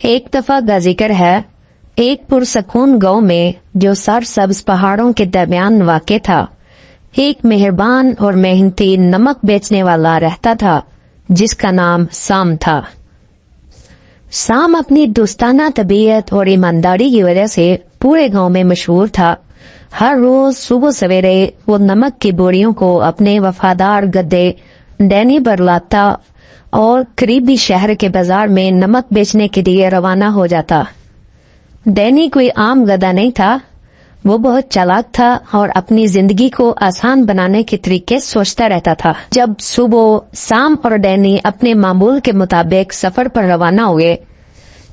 ایک دفعہ کا ذکر ہے، ایک پرسکون گاؤں میں جو سرسبز پہاڑوں کے درمیان واقع تھا، ایک مہربان اور محنتی نمک بیچنے والا رہتا تھا جس کا نام سام تھا۔ سام اپنی دوستانہ طبیعت اور ایمانداری کی وجہ سے پورے گاؤں میں مشہور تھا۔ ہر روز صبح سویرے وہ نمک کی بوریوں کو اپنے وفادار گدے ڈینی پر لاتا اور قریبی شہر کے بازار میں نمک بیچنے کے لیے روانہ ہو جاتا۔ ڈینی کوئی عام گدھا نہیں تھا، وہ بہت چالاک تھا اور اپنی زندگی کو آسان بنانے کے طریقے سوچتا رہتا تھا۔ جب صبح سام اور ڈینی اپنے معمول کے مطابق سفر پر روانہ ہوئے،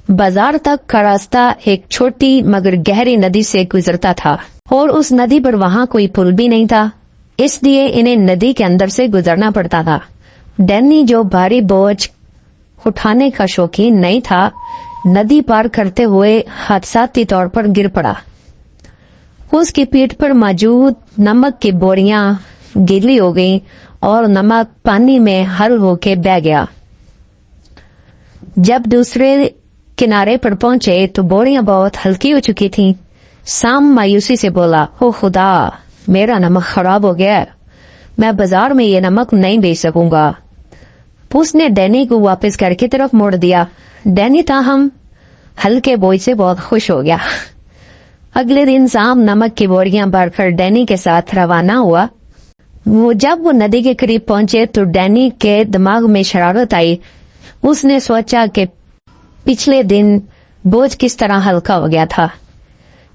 بازار تک کا راستہ ایک چھوٹی مگر گہری ندی سے گزرتا تھا اور اس ندی پر وہاں کوئی پل بھی نہیں تھا، اس لیے انہیں ندی کے اندر سے گزرنا پڑتا تھا۔ ڈینی جو بھاری بوجھ اٹھانے کا شوقین نہیں تھا، ندی پار کرتے ہوئے حادثاتی طور پر گر پڑا۔ اس کی پیٹھ پر موجود نمک کی بوریاں گیلی ہو گئیں اور نمک پانی میں حل ہو کے بہہ گیا۔ جب دوسرے کنارے پر پہنچے تو بوریاں بہت ہلکی ہو چکی تھیں۔ سام مایوسی سے بولا، او خدا، میرا نمک خراب ہو گیا، میں بازار میں یہ نمک نہیں بیچ سکوں گا۔ اس نے ڈینی کو واپس گھر کی طرف موڑ دیا۔ ڈینی تاہم ہلکے بوجھ سے بہت خوش ہو گیا۔ اگلے دن سام نمک کی بوریاں بھر کر ڈینی کے ساتھ روانہ ہوا۔ جب وہ ندی کے قریب پہنچے تو ڈینی کے دماغ میں شرارت آئی۔ اس نے سوچا کہ پچھلے دن بوجھ کس طرح ہلکا ہو گیا تھا۔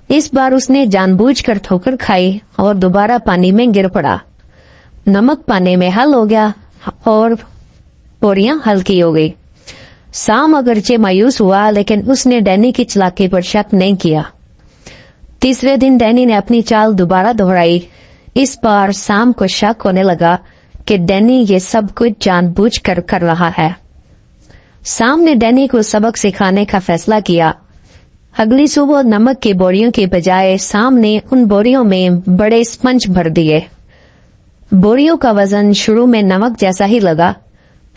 اس بار اس نے جان بوجھ کر ٹھوکر کھائی اور دوبارہ پانی میں گر پڑا۔ نمک پانی میں حل ہو گیا اور بوریاں ہلکی ہو گئی۔ سام اگرچہ مایوس ہوا لیکن اس نے ڈینی کی چالاکی پر شک نہیں کیا۔ تیسرے دن ڈینی نے اپنی چال دوبارہ دہرائی۔ اس بار سام کو شک ہونے لگا کہ ڈینی یہ سب کچھ جان بوجھ کر کر رہا ہے۔ سام نے ڈینی کو سبق سکھانے کا فیصلہ کیا۔ اگلی صبح نمک کی بوریوں کی بجائے سام نے ان بوریوں میں بڑے اسپنج بھر دیے۔ بوریوں کا وزن شروع میں نمک جیسا ہی لگا،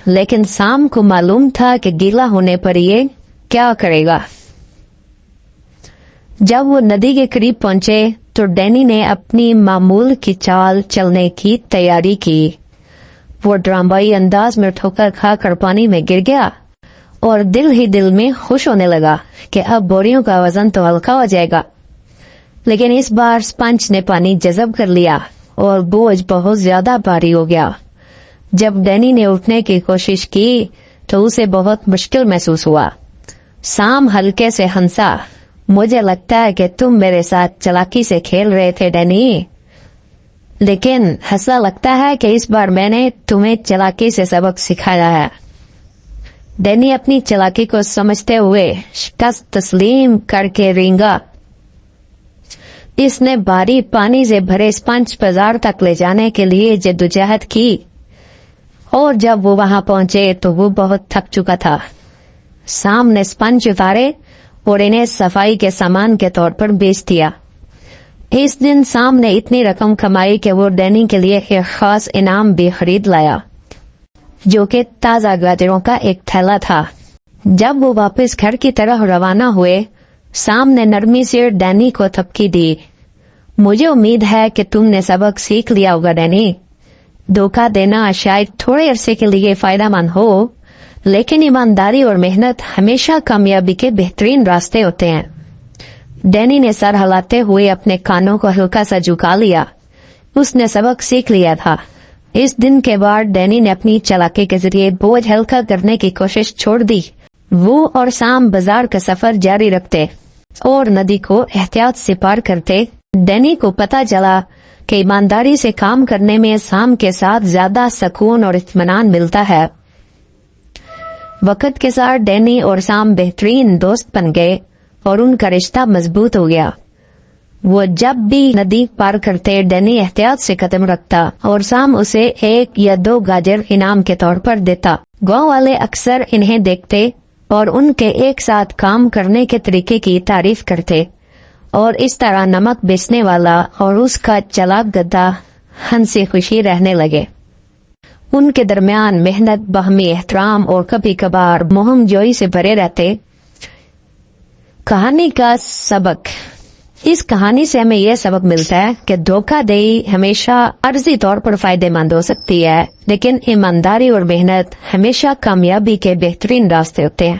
لیکن سام کو معلوم تھا کہ گیلا ہونے پر یہ کیا کرے گا۔ جب وہ ندی کے قریب پہنچے تو ڈینی نے اپنی معمول کی چال چلنے کی تیاری کی۔ وہ ڈرامائی انداز میں ٹھوکر کھا کر پانی میں گر گیا اور دل ہی دل میں خوش ہونے لگا کہ اب بوریوں کا وزن تو ہلکا ہو جائے گا۔ لیکن اس بار اسپنج نے پانی جذب کر لیا اور بوجھ بہت زیادہ بھاری ہو گیا۔ جب ڈینی نے اٹھنے کی کوشش کی تو اسے بہت مشکل محسوس ہوا۔ سام ہلکے سے ہنسا، مجھے لگتا ہے کہ تم میرے ساتھ چالاکی سے کھیل رہے تھے ڈینی، لیکن ایسا لگتا ہے کہ اس بار میں نے تمہیں چالاکی سے سبق سکھایا ہے۔ ڈینی اپنی چالاکی کو سمجھتے ہوئے شکست تسلیم کر کے رینگا۔ اس نے بھاری پانی سے بھرے اسپنج بازار تک لے جانے کے لیے جدوجہد کی اور جب وہ وہاں پہنچے تو وہ بہت تھک چکا تھا۔ سام نے اسپنج اتارے اور انہیں صفائی کے سامان کے طور پر بیچ دیا۔ اس دن سام نے اتنی رقم کمائی کہ وہ ڈینی کے لیے ایک خاص انعام بھی خرید لایا، جو کہ تازہ گاجروں کا ایک تھیلا تھا۔ جب وہ واپس گھر کی طرف روانہ ہوئے، سام نے نرمی سے ڈینی کو تھپکی دی۔ مجھے امید ہے کہ تم نے سبق سیکھ لیا ہوگا ڈینی۔ دھوکہ دینا شاید تھوڑے عرصے کے لیے فائدہ مند ہو، لیکن ایمانداری اور محنت ہمیشہ کامیابی کے بہترین راستے ہوتے ہیں۔ ڈینی نے سر ہلاتے ہوئے اپنے کانوں کو ہلکا سا جھکا لیا۔ اس نے سبق سیکھ لیا تھا۔ اس دن کے بعد ڈینی نے اپنی چالاکی کے ذریعے بوجھ ہلکا کرنے کی کوشش چھوڑ دی۔ وہ اور سام بازار کا سفر جاری رکھتے اور ندی کو احتیاط سے پار کرتے۔ ڈینی کو پتہ چلا کہ ایمانداری سے کام کرنے میں سام کے ساتھ زیادہ سکون اور اطمینان ملتا ہے۔ وقت کے ساتھ ڈینی اور سام بہترین دوست بن گئے اور ان کا رشتہ مضبوط ہو گیا۔ وہ جب بھی ندی پار کرتے ڈینی احتیاط سے قدم رکھتا اور سام اسے 1 یا 2 گاجر انعام کے طور پر دیتا۔ گاؤں والے اکثر انہیں دیکھتے اور ان کے ایک ساتھ کام کرنے کے طریقے کی تعریف کرتے، اور اس طرح نمک بیچنے والا اور اس کا چالاک گدھا ہنسی خوشی رہنے لگے۔ ان کے درمیان محنت، باہمی احترام اور کبھی کبھار مہم جوئی سے بھرے رہتے۔ کہانی کا سبق. اس کہانی سے ہمیں یہ سبق ملتا ہے کہ دھوکہ دہی ہمیشہ عارضی طور پر فائدے مند ہو سکتی ہے، لیکن ایمانداری اور محنت ہمیشہ کامیابی کے بہترین راستے ہوتے ہیں.